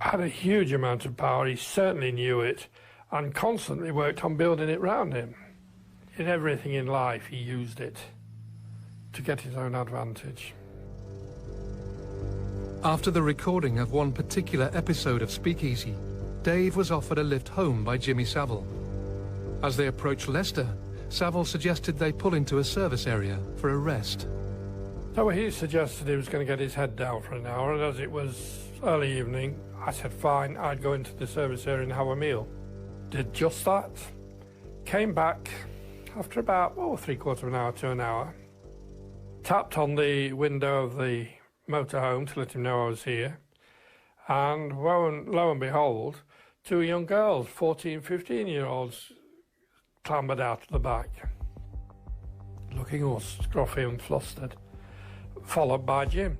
had a huge amount of power. He certainly knew it and constantly worked on building it round him. In everything in life, he used it to get his own advantage. After the recording of one particular episode of Speakeasy, Dave was offered a lift home by Jimmy Savile. As they approached Leicester, Savile suggested they pull into a service area for a rest. So he suggested he was going to get his head down for an hour, and as it was early evening, I said fine, I'd go into the service area and have a meal. Did just that, came back after about, three-quarters of an hour to an hour, tapped on the window of the motorhome to let him know I was here, and lo and behold, two young girls, 14, 15-year-olds, clambered out of the back, looking all scruffy and flustered, followed by Jim.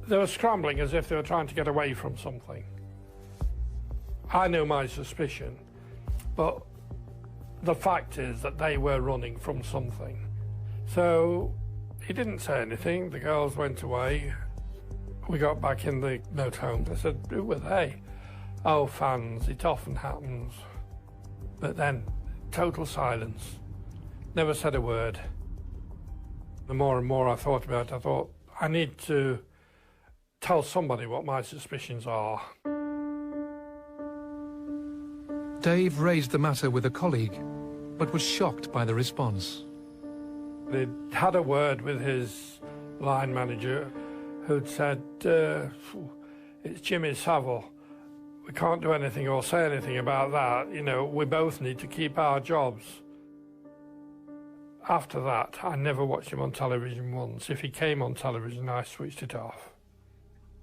They were scrambling as if they were trying to get away from something. I knew my suspicion, but the fact is that they were running from something. So he didn't say anything. The girls went away. We got back in the motorhome. I said, who were they? Oh, fans, it often happens. But then, total silence. Never said a word. The more and more I thought about it, I thought, I need to tell somebody what my suspicions are. Dave raised the matter with a colleague, but was shocked by the response. He'd had a word with his line manager, who'd said, it's Jimmy Savile. We can't do anything or say anything about that. You know, we both need to keep our jobs. After that, I never watched him on television once. If he came on television, I switched it off.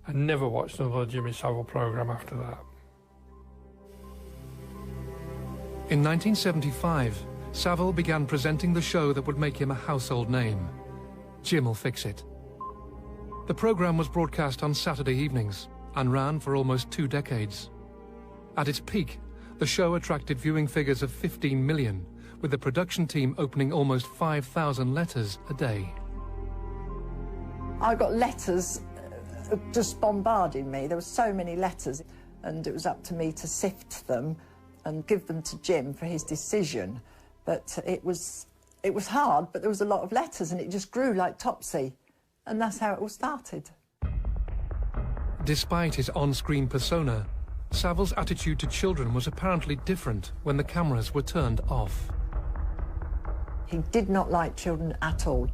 I never watched another Jimmy Savile programme after that. In 1975, Savile began presenting the show that would make him a household name, Jim'll Fix It. The programme was broadcast on Saturday evenings and ran for almost 2 decades. At its peak, the show attracted viewing figures of 15 million, with the production team opening almost 5,000 letters a day. I got letters just bombarding me. There were so many letters, and it was up to me to sift them and give them to Jim for his decision. But it was hard, but there was a lot of letters, and it just grew like Topsy, and that's how it all started. Despite his on-screen persona, Savile's attitude to children was apparently different when the cameras were turned off. He did not like children at all.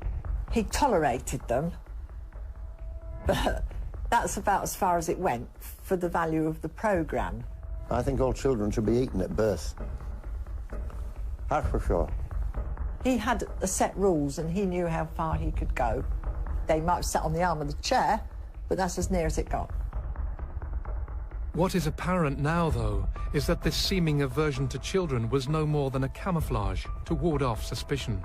He tolerated them, but that's about as far as it went for the value of the programme. I think all children should be eaten at birth. That's for sure. He had a set rules and he knew how far he could go. They might have sat on the arm of the chair, but that's as near as it got. What is apparent now, though, is that this seeming aversion to children was no more than a camouflage to ward off suspicion.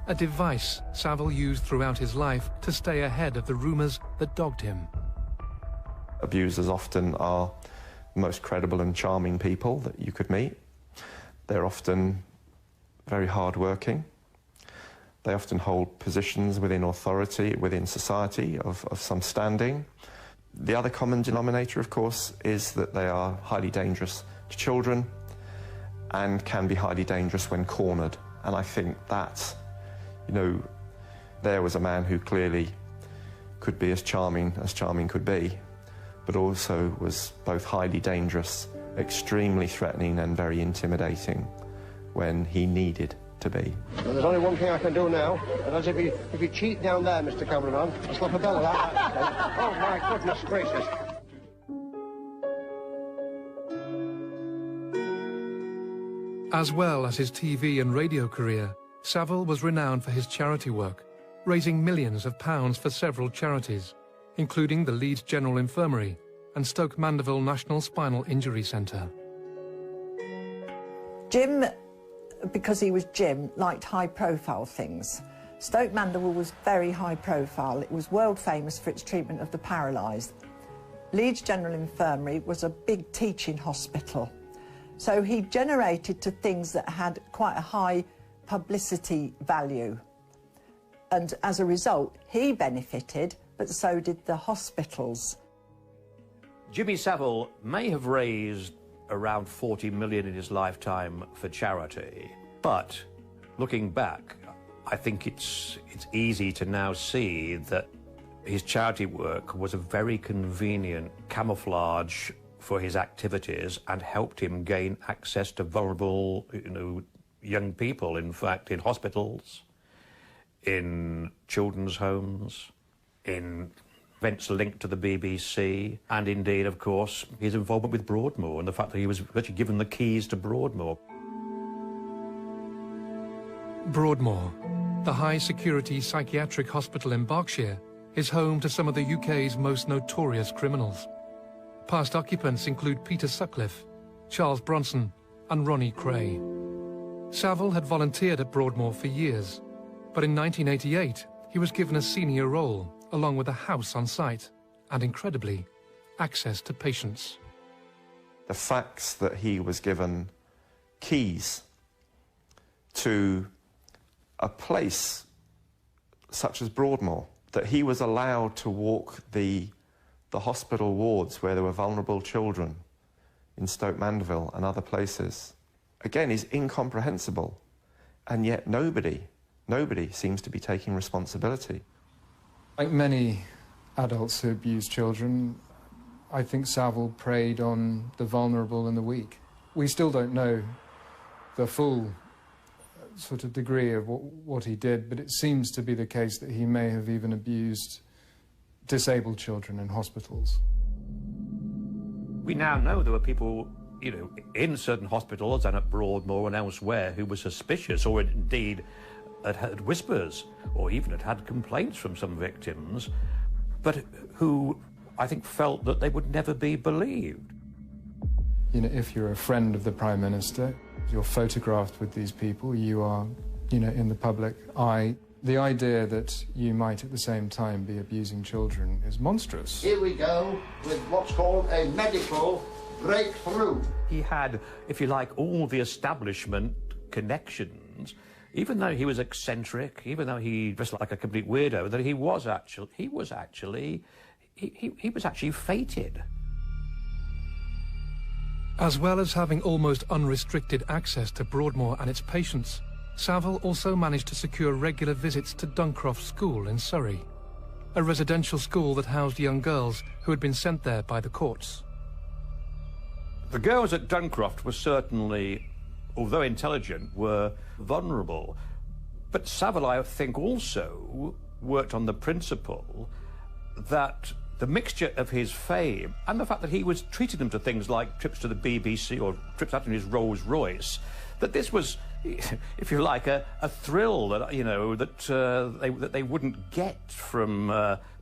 A device Savile used throughout his life to stay ahead of the rumours that dogged him. Abusers often are the most credible and charming people that you could meet. They're often very hard-working. They often hold positions within authority, within society of some standing. The other common denominator, of course, is that they are highly dangerous to children and can be highly dangerous when cornered. And I think that, you know, there was a man who clearly could be as charming could be, but also was both highly dangerous, extremely threatening and very intimidating when he needed to be. Well, there's only one thing I can do now, and that's if you cheat down there, Mr. Cameraman, I'll slap a bell of that. Oh, my goodness gracious. As well as his TV and radio career, Savile was renowned for his charity work, raising millions of pounds for several charities, including the Leeds General Infirmary and Stoke Mandeville National Spinal Injury Centre. Jim, because he was Jim, liked high-profile things. Stoke Mandeville was very high-profile. It was world famous for its treatment of the paralysed. Leeds General Infirmary was a big teaching hospital. So he generated to things that had quite a high publicity value. And as a result, he benefited, but so did the hospitals. Jimmy Savile may have raised around 40 million in his lifetime for charity, but looking back, I think it's easy to now see that his charity work was a very convenient camouflage for his activities and helped him gain access to vulnerable, young people, in fact, in hospitals, in children's homes, in events linked to the BBC, and indeed, of course, his involvement with Broadmoor and the fact that he was actually given the keys to Broadmoor. Broadmoor, the high-security psychiatric hospital in Berkshire, is home to some of the UK's most notorious criminals. Past occupants include Peter Sutcliffe, Charles Bronson, and Ronnie Cray. Savile had volunteered at Broadmoor for years, but in 1988 he was given a senior role, along with a house on site, and incredibly, access to patients. The facts that he was given keys to a place such as Broadmoor, that he was allowed to walk the hospital wards where there were vulnerable children in Stoke Mandeville and other places, again, is incomprehensible. And yet nobody seems to be taking responsibility. Like many adults who abuse children, I think Savile preyed on the vulnerable and the weak. We still don't know the full sort of degree of what he did, but it seems to be the case that he may have even abused disabled children in hospitals. We now know there were people, in certain hospitals and at Broadmoor and elsewhere who were suspicious, or indeed had heard whispers, or even had had complaints from some victims, but who, I think, felt that they would never be believed. If you're a friend of the Prime Minister, you're photographed with these people, you are, in the public eye. The idea that you might at the same time be abusing children is monstrous. Here we go with what's called a medical breakthrough. He had, if you like, all the establishment connections, even though he was eccentric, even though he dressed like a complete weirdo, that he was actually fated. As well as having almost unrestricted access to Broadmoor and its patients, Savile also managed to secure regular visits to Duncroft School in Surrey, a residential school that housed young girls who had been sent there by the courts. The girls at Duncroft were certainly, although intelligent, were vulnerable. But Savile, I think, also worked on the principle that the mixture of his fame and the fact that he was treating them to things like trips to the BBC or trips out in his Rolls Royce, that this was, if you like, a thrill that that they wouldn't get from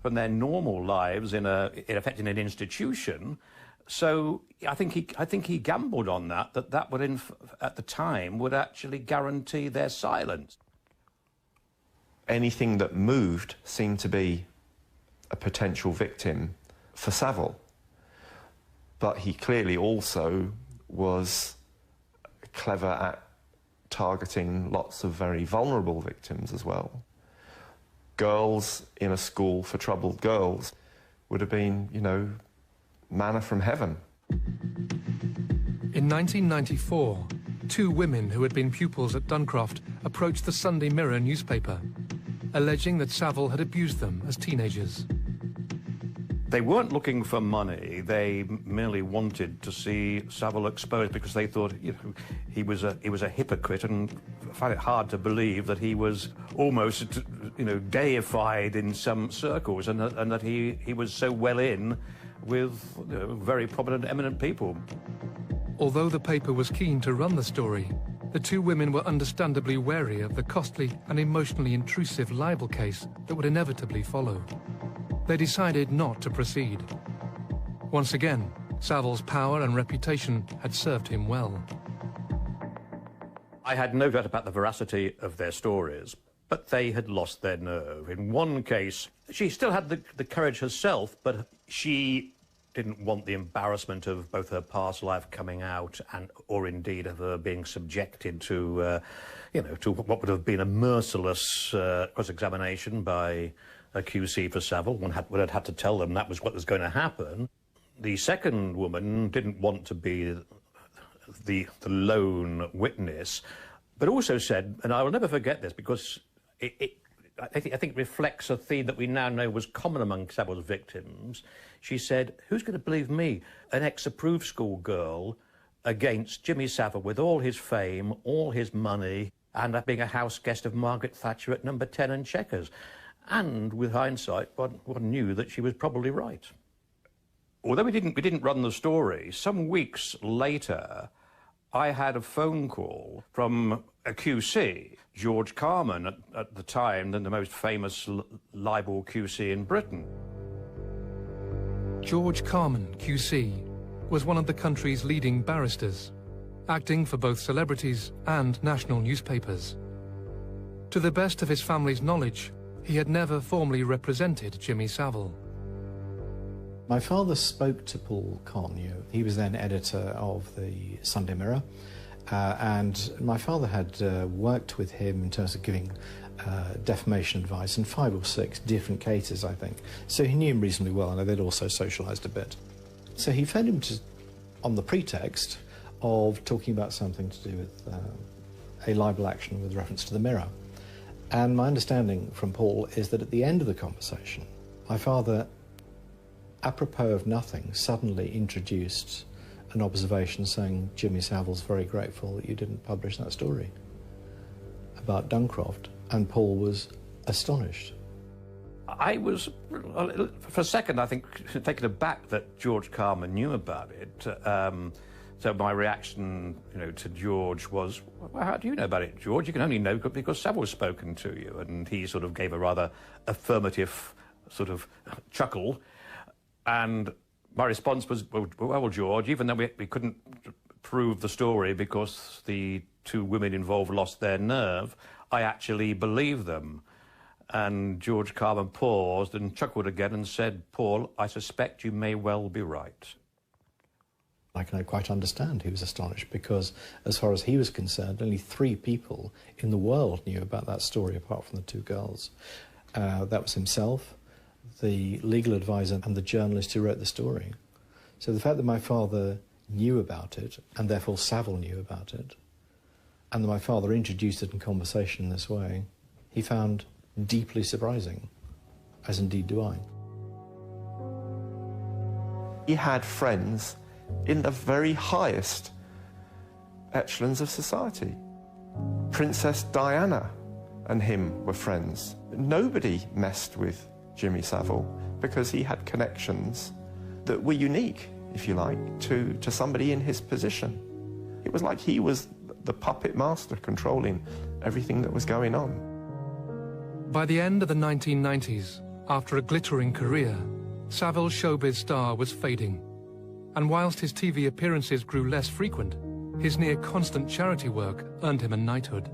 their normal lives in effect in an institution. So I think he gambled on that would at the time would actually guarantee their silence. Anything that moved seemed to be a potential victim for Savile, but he clearly also was clever at targeting lots of very vulnerable victims as well. Girls in a school for troubled girls would have been, manna from heaven. In 1994, two women who had been pupils at Duncroft approached the Sunday Mirror newspaper, alleging that Savile had abused them as teenagers. They weren't looking for money. They merely wanted to see Savile exposed because they thought he was a hypocrite, and found it hard to believe that he was almost deified in some circles, and that he was so well in with very prominent, eminent people. Although the paper was keen to run the story, the two women were understandably wary of the costly and emotionally intrusive libel case that would inevitably follow. They decided not to proceed. Once again, Savile's power and reputation had served him well. I had no doubt about the veracity of their stories, but they had lost their nerve. In one case, she still had the courage herself, but she didn't want the embarrassment of both her past life coming out or indeed of her being subjected to, to what would have been a merciless cross-examination by a QC for Savile. One had to tell them that was what was going to happen. The second woman didn't want to be the lone witness, but also said, and I will never forget this because I think it reflects a theme that we now know was common among Savile's victims. She said, "Who's going to believe me, an ex-approved school girl, against Jimmy Savile with all his fame, all his money, and being a house guest of Margaret Thatcher at number 10 and Chequers?" And with hindsight, one knew that she was probably right. Although we didn't run the story, some weeks later, I had a phone call from a QC, George Carman, at the time, the most famous libel QC in Britain. George Carman, QC, was one of the country's leading barristers, acting for both celebrities and national newspapers. To the best of his family's knowledge, he had never formally represented Jimmy Savile. My father spoke to Paul Conn. He was then editor of the Sunday Mirror, and my father had worked with him in terms of giving defamation advice in 5 or 6 different cases, I think. So he knew him reasonably well, and they'd also socialised a bit. So he phoned him on the pretext of talking about something to do with a libel action with reference to the Mirror. And my understanding from Paul is that at the end of the conversation, my father, apropos of nothing, suddenly introduced an observation saying, "Jimmy Savile's very grateful that you didn't publish that story about Duncroft," and Paul was astonished. I was, for a second, I think, taken aback that George Carman knew about it. So my reaction, to George was, "Well, how do you know about it, George? You can only know because Savile's spoken to you." And he sort of gave a rather affirmative sort of chuckle. And my response was, well, George, even though we couldn't prove the story because the 2 women involved lost their nerve, I actually believe them. And George Carman paused and chuckled again and said, "Paul, I suspect you may well be right." I can quite understand he was astonished because, as far as he was concerned, only 3 people in the world knew about that story apart from the 2 girls. That was himself, the legal advisor, and the journalist who wrote the story. So the fact that my father knew about it, and therefore Savile knew about it, and that my father introduced it in conversation in this way, he found deeply surprising, as indeed do I. He had friends in the very highest echelons of society. Princess Diana and him were friends. Nobody messed with Jimmy Savile because he had connections that were unique, if you like, to somebody in his position. It was like he was the puppet master controlling everything that was going on. By the end of the 1990s, after a glittering career, Savile's showbiz star was fading. And whilst his TV appearances grew less frequent, his near-constant charity work earned him a knighthood.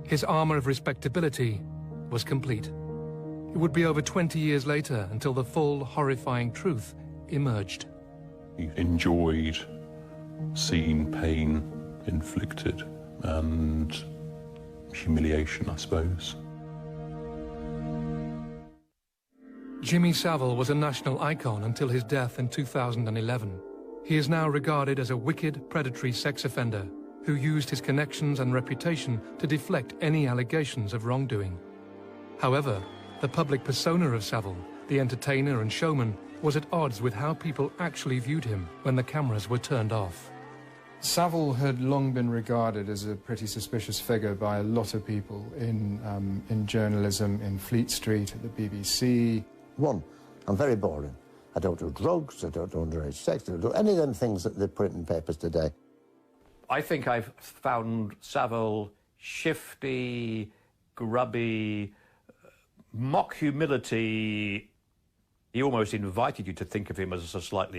His armour of respectability was complete. It would be over 20 years later until the full, horrifying truth emerged. He enjoyed seeing pain inflicted and humiliation, I suppose. Jimmy Savile was a national icon until his death in 2011. He is now regarded as a wicked, predatory sex offender who used his connections and reputation to deflect any allegations of wrongdoing. However, the public persona of Savile, the entertainer and showman, was at odds with how people actually viewed him when the cameras were turned off. Savile had long been regarded as a pretty suspicious figure by a lot of people in journalism, in Fleet Street, at the BBC. One, I'm very boring. I don't do drugs, I don't do underage sex, I don't do any of them things that they print in papers today. I think I've found Savile shifty, grubby, mock humility. He almost invited you to think of him as a slightly